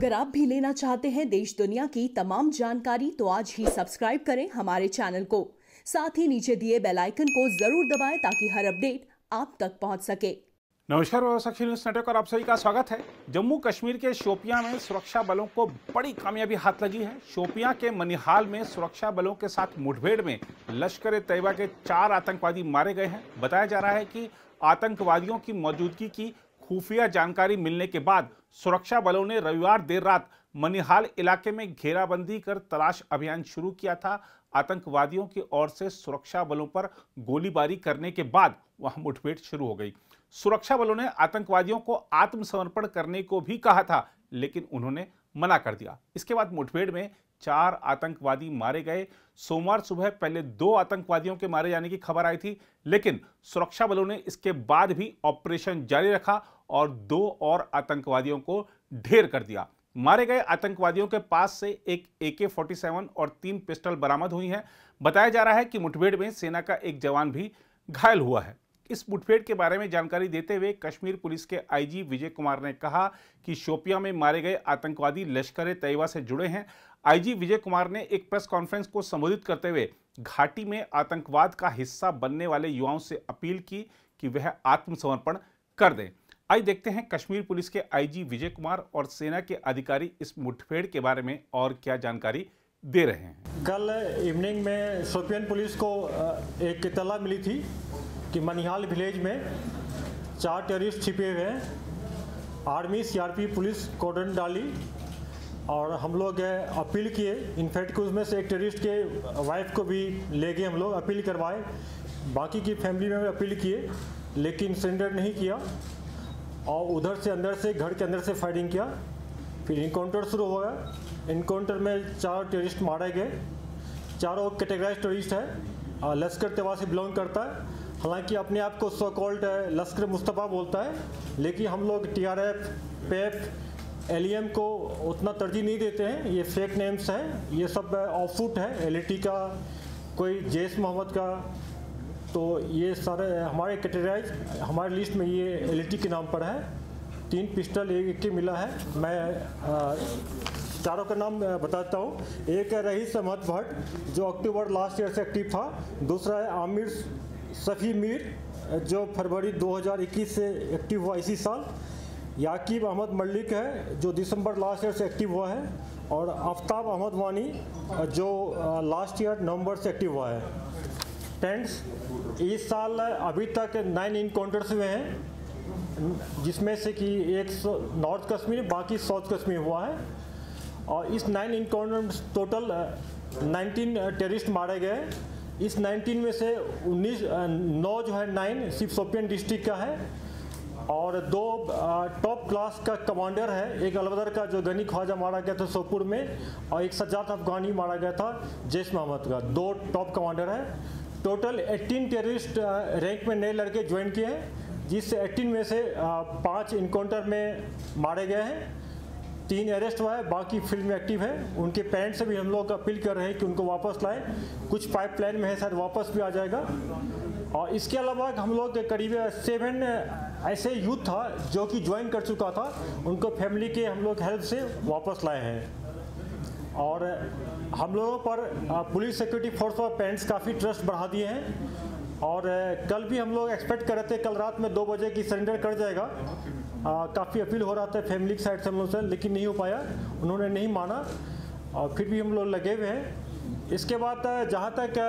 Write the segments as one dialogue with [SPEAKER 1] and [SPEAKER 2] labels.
[SPEAKER 1] अगर आप भी लेना चाहते हैं देश दुनिया की तमाम जानकारी तो आज ही सब्सक्राइब करें हमारे चैनल को। साथ ही नीचे दिए बेल आइकन को जरूर दबाएं ताकि हर अपडेट आप तक पहुंच सके।
[SPEAKER 2] नमस्कार, साक्षी न्यूज नेटवर्क और आप सभी का स्वागत है। जम्मू कश्मीर के शोपियां में सुरक्षा बलों को बड़ी कामयाबी हाथ लगी है। शोपियां के मनिहाल में सुरक्षा बलों के साथ मुठभेड़ में लश्कर ए तैयबा के 4 आतंकवादी मारे गए हैं। बताया जा रहा है कि आतंकवादियों की मौजूदगी की खुफिया जानकारी मिलने के बाद सुरक्षा बलों ने रविवार देर रात मनिहाल इलाके में घेराबंदी कर तलाश अभियान शुरू किया था। आतंकवादियों की ओर से सुरक्षा बलों पर गोलीबारी करने के बाद वहां मुठभेड़ शुरू हो गई। सुरक्षा बलों ने आतंकवादियों को आत्मसमर्पण करने को भी कहा था, लेकिन उन्होंने मना कर दिया। इसके बाद मुठभेड़ में 4 आतंकवादी मारे गए। सोमवार सुबह पहले 2 आतंकवादियों के मारे जाने की खबर आई थी, लेकिन सुरक्षा बलों ने इसके बाद भी ऑपरेशन जारी रखा और 2 और आतंकवादियों को ढेर कर दिया। मारे गए आतंकवादियों के पास से एक AK-47 और 3 पिस्टल बरामद हुई हैं। बताया जा रहा है कि मुठभेड़ में सेना का एक जवान भी घायल हुआ है। इस मुठभेड़ के बारे में जानकारी देते हुए कश्मीर पुलिस के IG विजय कुमार ने कहा कि शोपियां में मारे गए आतंकवादी लश्कर ए तैयबा से जुड़े हैं। IG विजय कुमार ने एक प्रेस कॉन्फ्रेंस को संबोधित करते हुए घाटी में आतंकवाद का हिस्सा बनने वाले युवाओं से अपील की कि वह आत्मसमर्पण कर दें। आइए देखते हैं कश्मीर पुलिस के IG विजय कुमार और सेना के अधिकारी इस मुठभेड़ के बारे में और क्या जानकारी दे रहे हैं।
[SPEAKER 3] कल इवनिंग में शोपियान पुलिस को एक इत्तला मिली थी कि मनिहाल विलेज में 4 टेररिस्ट छिपे हुए हैं। आर्मी CRP पुलिस कॉर्डन डाली और हम लोग अपील किए। इनफैक्ट उसमें से एक टेररिस्ट के वाइफ को भी ले गए, हम लोग अपील करवाए। बाकी की फैमिली में अपील किए, लेकिन सरेंडर नहीं किया और उधर से अंदर से घर के अंदर से फायरिंग किया। फिर इनकाउंटर शुरू हो गया। इनकाउंटर में 4 टेररिस्ट मारे गए। चारों कैटेगराइज टेररिस्ट है, लश्कर तैयबा से बिलोंग करता है। हालांकि अपने आप को सो कॉल्ड लश्कर मुस्तफ़ा बोलता है, लेकिन हम लोग TRF, PEF, LEM को उतना तरजीह नहीं देते हैं। ये फेक नेम्स हैं, ये सब ऑफशूट है LAT का, कोई जैश मोहम्मद का। तो ये सारे हमारे कैटेगराइज हमारे लिस्ट में ये LAT के नाम पर है। 3 पिस्टल एक के मिला है। मैं चारों का नाम बताता हूँ। एक है रईस अहमद भट्ट जो अक्टूबर लास्ट ईयर से एक्टिव था। दूसरा है आमिर सफ़ी मीर जो फरवरी 2021 से एक्टिव हुआ इसी साल। याकीब अहमद मलिक है जो दिसंबर लास्ट ईयर से एक्टिव हुआ है। और आफ्ताब अहमद वानी जो लास्ट ईयर नवंबर से एक्टिव हुआ है। टेंट्स इस साल अभी तक 9 इनकाउंटर्स हुए हैं, जिसमें से कि एक नॉर्थ कश्मीर बाकी साउथ कश्मीर हुआ है। और इस 9 इनकाउंटर में टोटल 19 टेररिस्ट मारे गए। इस 19 में से 9 जो है 9 सिर्फ शोपियान डिस्ट्रिक्ट का है और 2 टॉप क्लास का कमांडर है। एक अलवदर का जो गनी ख्वाजा मारा गया था सोपुर में, और एक सज्जाद अफगानी मारा गया था जैश मोहम्मद का। 2 टॉप कमांडर है। टोटल 18 टेररिस्ट रैंक में नए लड़के ज्वाइन किए हैं, जिससे 18 में से 5 इनकाउंटर में मारे गए हैं। 3 अरेस्ट हुआ है, बाकी फील्ड में एक्टिव है। उनके पेरेंट्स से भी हम लोग अपील कर रहे हैं कि उनको वापस लाएं। कुछ पाइपलाइन में है, शायद वापस भी आ जाएगा। और इसके अलावा हम लोग करीब 7 ऐसे यूथ था जो कि ज्वाइन कर चुका था, उनको फैमिली के हम लोग हेल्प से वापस लाए हैं। और हम लोगों पर पुलिस सिक्योरिटी फोर्स और पेरेंट्स काफ़ी ट्रस्ट बढ़ा दिए हैं। और कल भी हम लोग एक्सपेक्ट कर रहे थे कल रात में 2 बजे की सरेंडर कर जाएगा। काफ़ी अपील हो रहा था फैमिली की साइड से हम लोग से, लेकिन नहीं हो पाया, उन्होंने नहीं माना और फिर भी हम लोग लगे हुए हैं। इसके बाद जहाँ तक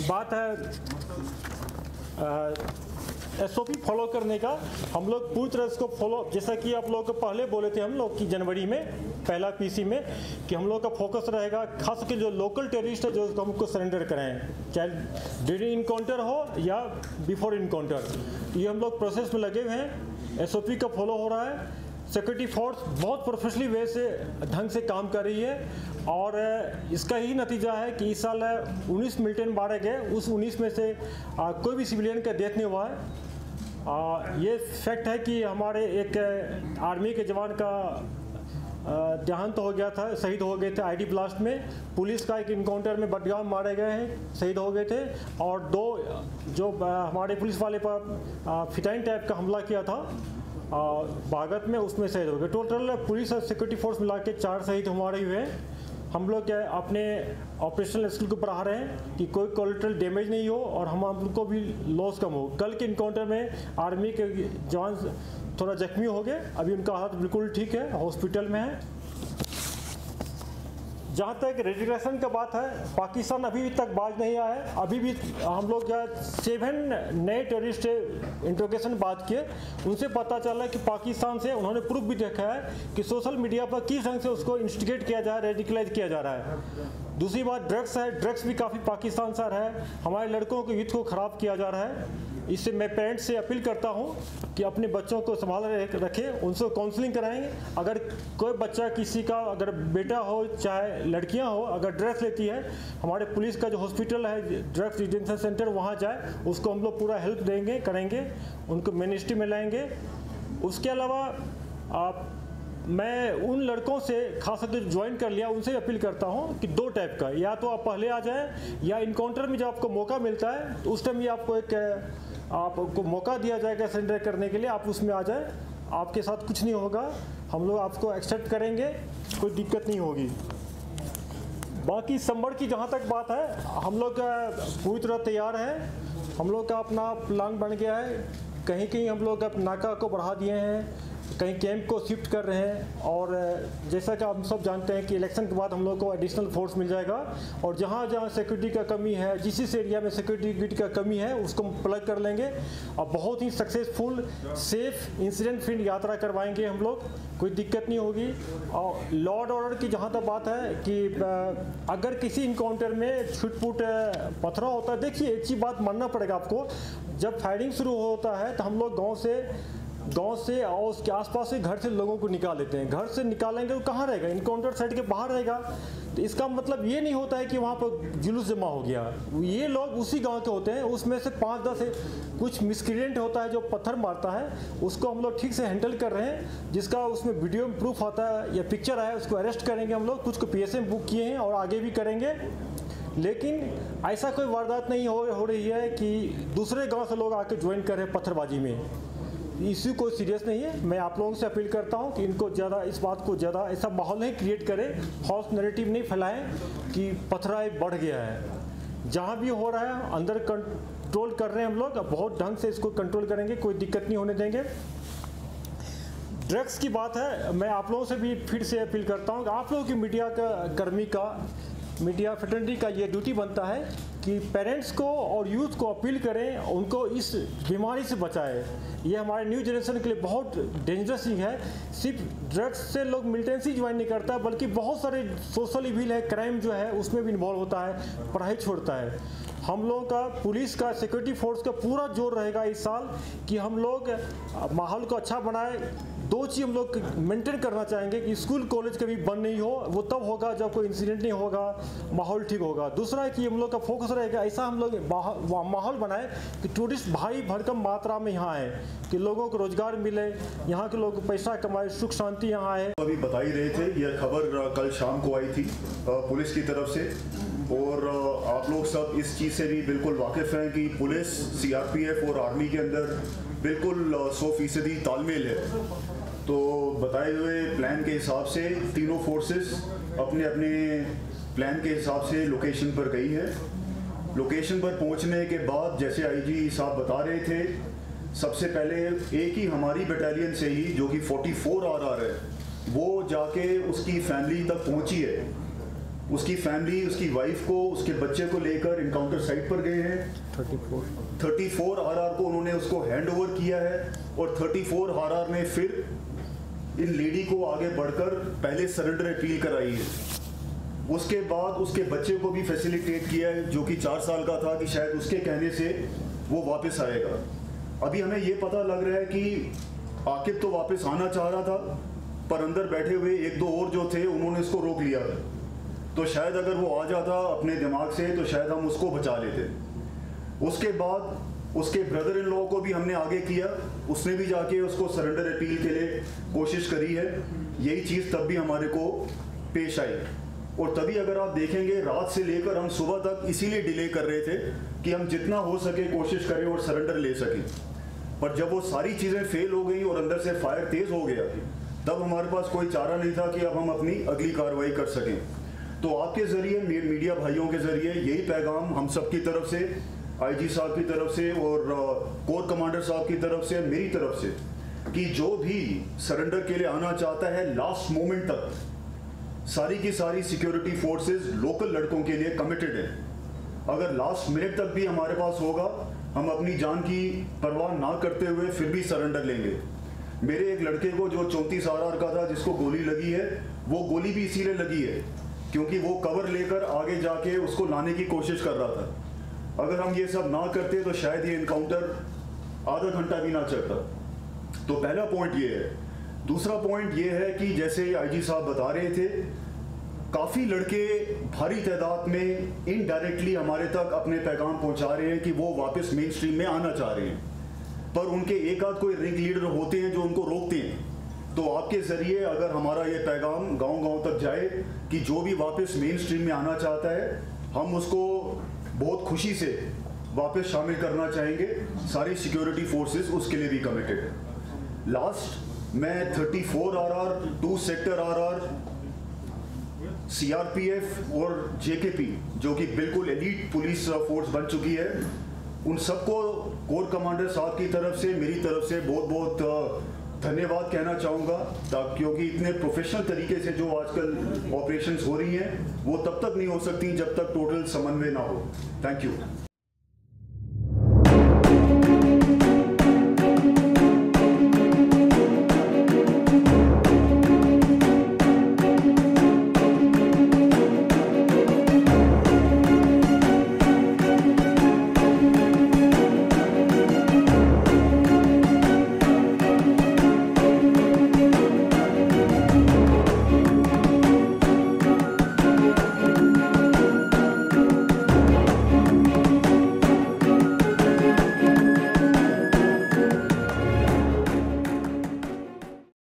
[SPEAKER 3] बात है SOP फॉलो करने का, हम लोग पूरी तरह इसको फॉलो, जैसा कि आप लोग पहले बोले थे हम लोग कि जनवरी में पहला PC में कि हम लोग का फोकस रहेगा खास करके जो लोकल टेररिस्ट है जो हमको सरेंडर करें, चाहे ड्यूरिंग इनकाउंटर हो या बिफोर इनकाउंटर। ये हम लोग प्रोसेस में लगे हुए हैं। SOP का फॉलो हो रहा है। सिक्योरिटी फोर्स बहुत प्रोफेशनली वे से ढंग से काम कर रही है और इसका ही नतीजा है कि इस साल 19 मिलिटेंट मारे गए। उस 19 में से कोई भी सिविलियन का डेथ नहीं हुआ है। ये फैक्ट है कि हमारे एक आर्मी के जवान का देहांत हो गया था, शहीद हो गए थे ID ब्लास्ट में। पुलिस का एक इनकाउंटर में बडगाम मारे गए हैं, शहीद हो गए थे। और 2 जो हमारे पुलिस वाले पर फिटाइन टाइप का हमला किया था बागत में, उसमें शहीद हो गए। टोटल पुलिस और सिक्योरिटी फोर्स मिला के 4 शहीद हमारे हुए हैं। हम लोग अपने ऑपरेशनल स्किल को बढ़ा रहे हैं कि कोई कोलेटरल डैमेज नहीं हो और हम को भी लॉस कम हो। कल के इनकाउंटर में आर्मी के जवान थोड़ा जख्मी हो गए, अभी उनका हालत बिल्कुल ठीक है, हॉस्पिटल में है। जहाँ तक रेजिग्नेशन का बात है, पाकिस्तान अभी तक बाज नहीं आया है। अभी भी हम लोग 7 नए टेररिस्ट इंट्रोगेशन बात किए, उनसे पता चला कि पाकिस्तान से उन्होंने प्रूफ भी देखा है कि सोशल मीडिया पर किस ढंग से उसको इंस्टिगेट किया जा रहा है, रेडिकलाइज किया जा रहा है। दूसरी बात ड्रग्स है, ड्रग्स भी काफ़ी पाकिस्तान से है, हमारे लड़कों के हित को ख़राब किया जा रहा है। इससे मैं पेरेंट्स से अपील करता हूं कि अपने बच्चों को संभाल रखें, उनसे काउंसलिंग कराएंगे। अगर कोई बच्चा किसी का, अगर बेटा हो चाहे लड़कियां हो, अगर ड्रग्स लेती है, हमारे पुलिस का जो हॉस्पिटल है ड्रग्स डिटेंशन सेंटर, वहां जाए, उसको हम लोग पूरा हेल्प देंगे, करेंगे, उनको मिनिस्ट्री में लाएंगे। उसके अलावा मैं उन लड़कों से खास करके ज्वाइन कर लिया, उनसे अपील करता हूं कि 2 टाइप का, या तो आप पहले आ जाएं या इनकाउंटर में जब आपको मौका मिलता है तो उस टाइम ये आपको मौका दिया जाएगा सरेंडर करने के लिए, आप उसमें आ जाए, आपके साथ कुछ नहीं होगा, हम लोग आपको एक्सेप्ट करेंगे, कोई दिक्कत नहीं होगी। बाकी संभल की जहाँ तक बात है, हम लोग पूरी तरह तैयार हैं। हम लोग का अपना प्लान बन गया है, कहीं कहीं हम लोग नाका को बढ़ा दिए हैं, कहीं कैंप को शिफ्ट कर रहे हैं। और जैसा कि हम सब जानते हैं कि इलेक्शन के बाद हम लोग को एडिशनल फोर्स मिल जाएगा, और जहाँ जहाँ सिक्योरिटी का कमी है, जिस एरिया में सिक्योरिटी का कमी है, उसको प्लग कर लेंगे और बहुत ही सक्सेसफुल सेफ इंसिडेंट फ्री यात्रा करवाएंगे हम लोग, कोई दिक्कत नहीं होगी। और लॉ एंड ऑर्डर की जहाँ तक बात है कि अगर किसी इनकाउंटर में छुटपुट पथराव होता है, देखिए एक चीज़ बात मानना पड़ेगा आपको, जब फायरिंग शुरू होता है तो हम लोग गांव से और उसके आसपास से घर से लोगों को निकाल लेते हैं। घर से निकालेंगे तो कहाँ रहेगा, इनकाउंटर साइड के बाहर रहेगा। तो इसका मतलब ये नहीं होता है कि वहाँ पर जुलूस जमा हो गया, ये लोग उसी गांव के होते हैं, उसमें से 5-10 कुछ मिसक्रिएंट होता है जो पत्थर मारता है, उसको हम लोग ठीक से हैंडल कर रहे हैं, जिसका उसमें वीडियो में प्रूफ आता है या पिक्चर है, उसको अरेस्ट करेंगे हम लोग। कुछ को PSM बुक किए हैं और आगे भी करेंगे, लेकिन ऐसा कोई वारदात नहीं हो रही है कि दूसरे गांव से लोग आके ज्वाइन कर रहे हैं पत्थरबाजी में। इश्यू कोई सीरियस नहीं है। मैं आप लोगों से अपील करता हूं कि इनको ज़्यादा इस बात को ज़्यादा ऐसा माहौल नहीं क्रिएट करें, फॉल्स नैरेटिव नहीं फैलाएं कि पथराव बढ़ गया है। जहां भी हो रहा है अंदर कंट्रोल कर रहे हैं हम लोग, बहुत ढंग से इसको कंट्रोल करेंगे, कोई दिक्कत नहीं होने देंगे। ड्रग्स की बात है, मैं आप लोगों से भी फिर से अपील करता हूँ कि आप लोगों की मीडिया का कर्मी का, मीडिया फ्रेटर्निटी का ये ड्यूटी बनता है कि पेरेंट्स को और यूथ को अपील करें, उनको इस बीमारी से बचाएं। ये हमारे न्यू जनरेशन के लिए बहुत डेंजरस ही है। सिर्फ ड्रग्स से लोग मिलिटेंसी ज्वाइन नहीं करता, बल्कि बहुत सारे सोशल इविल है, क्राइम जो है उसमें भी इन्वॉल्व होता है, पढ़ाई छोड़ता है। हम लोगों का पुलिस का, सिक्योरिटी फोर्स का पूरा जोर रहेगा इस साल कि हम लोग माहौल को अच्छा बनाए। 2 चीज़ हम लोग मेंटेन करना चाहेंगे कि स्कूल कॉलेज कभी बंद नहीं हो, वो तब होगा जब कोई इंसिडेंट नहीं होगा, माहौल ठीक होगा। दूसरा है कि हम लोग का फोकस रहेगा, ऐसा हम लोग माहौल बनाए कि टूरिस्ट भारी भरकम मात्रा में यहाँ आए, कि लोगों को रोजगार मिले, यहाँ के लोग पैसा कमाए, सुख शांति यहाँ आए।
[SPEAKER 4] अभी बता ही रहे थे, यह खबर कल शाम को आई थी पुलिस की तरफ से, और आप लोग सब इस चीज़ से भी बिल्कुल वाकिफ़ हैं कि पुलिस, CRPF और आर्मी के अंदर बिल्कुल 100% तालमेल है। तो बताए हुए प्लान के हिसाब से तीनों फोर्सेस अपने अपने प्लान के हिसाब से लोकेशन पर गई है। लोकेशन पर पहुंचने के बाद जैसे IG साहब बता रहे थे, सबसे पहले एक ही हमारी बटालियन से ही जो कि 44 RR है, वो जाके उसकी फैमिली तक पहुंची है। उसकी फैमिली, उसकी वाइफ को, उसके बच्चे को लेकर इनकाउंटर साइट पर गए हैं। 34 RR को उन्होंने उसको हैंड ओवर किया है, और 34 RR ने फिर इन लेडी को आगे बढ़कर पहले सरेंडर अपील कराई है। उसके बाद उसके बच्चे को भी फैसिलिटेट किया है, जो कि 4 साल का था, कि शायद उसके कहने से वो वापस आएगा। अभी हमें ये पता लग रहा है कि आकिब तो वापस आना चाह रहा था, पर अंदर बैठे हुए 1-2 और जो थे उन्होंने इसको रोक लिया था। तो शायद अगर वो आ जाता अपने दिमाग से तो शायद हम उसको बचा लेते। उसके बाद उसके ब्रदर इन लॉ को भी हमने आगे किया, उसने भी जाके उसको सरेंडर अपील के लिए कोशिश करी है। यही चीज़ तब भी हमारे को पेश आई, और तभी अगर आप देखेंगे रात से लेकर हम सुबह तक इसीलिए डिले कर रहे थे कि हम जितना हो सके कोशिश करें और सरेंडर ले सकें। पर जब वो सारी चीज़ें फेल हो गई और अंदर से फायर तेज़ हो गया, तब हमारे पास कोई चारा नहीं था कि अब हम अपनी अगली कार्रवाई कर सकें। तो आपके ज़रिए, मीडिया भाइयों के ज़रिए यही पैगाम हम सब की तरफ से, आईजी साहब की तरफ से और कोर कमांडर साहब की तरफ से, मेरी तरफ से, कि जो भी सरेंडर के लिए आना चाहता है लास्ट मोमेंट तक, सारी की सारी सिक्योरिटी फोर्सेस लोकल लड़कों के लिए कमिटेड है। अगर लास्ट मिनट तक भी हमारे पास होगा, हम अपनी जान की परवाह ना करते हुए फिर भी सरेंडर लेंगे। मेरे एक लड़के को जो 34 RR का था, जिसको गोली लगी है, वो गोली भी इसीलिए लगी है क्योंकि वो कवर लेकर आगे जाके उसको लाने की कोशिश कर रहा था। अगर हम ये सब ना करते तो शायद ये इनकाउंटर आधा घंटा भी ना चलता। तो पहला पॉइंट ये है। दूसरा पॉइंट ये है कि जैसे आईजी साहब बता रहे थे, काफ़ी लड़के भारी तादाद में इनडायरेक्टली हमारे तक अपने पैगाम पहुंचा रहे हैं कि वो वापस मेन स्ट्रीम में आना चाह रहे हैं, पर उनके एक आध कोई रिंग लीडर होते हैं जो उनको रोकते हैं। तो आपके ज़रिए अगर हमारा ये पैगाम गांव-गांव तक जाए कि जो भी वापस मेन स्ट्रीम में आना चाहता है, हम उसको बहुत खुशी से वापस शामिल करना चाहेंगे। सारी सिक्योरिटी फोर्सेस उसके लिए भी कमिटेड है। लास्ट, मैं 34 RR, 2 सेक्टर RR, CRPF और JKP, जो कि बिल्कुल एलीट पुलिस फोर्स बन चुकी है, उन सबको कोर कमांडर साहब की तरफ से, मेरी तरफ से बहुत बहुत धन्यवाद कहना चाहूँगा, क्योंकि इतने प्रोफेशनल तरीके से जो आजकल ऑपरेशंस हो रही हैं, वो तब तक नहीं हो सकती जब तक टोटल समन्वय ना हो। Thank you.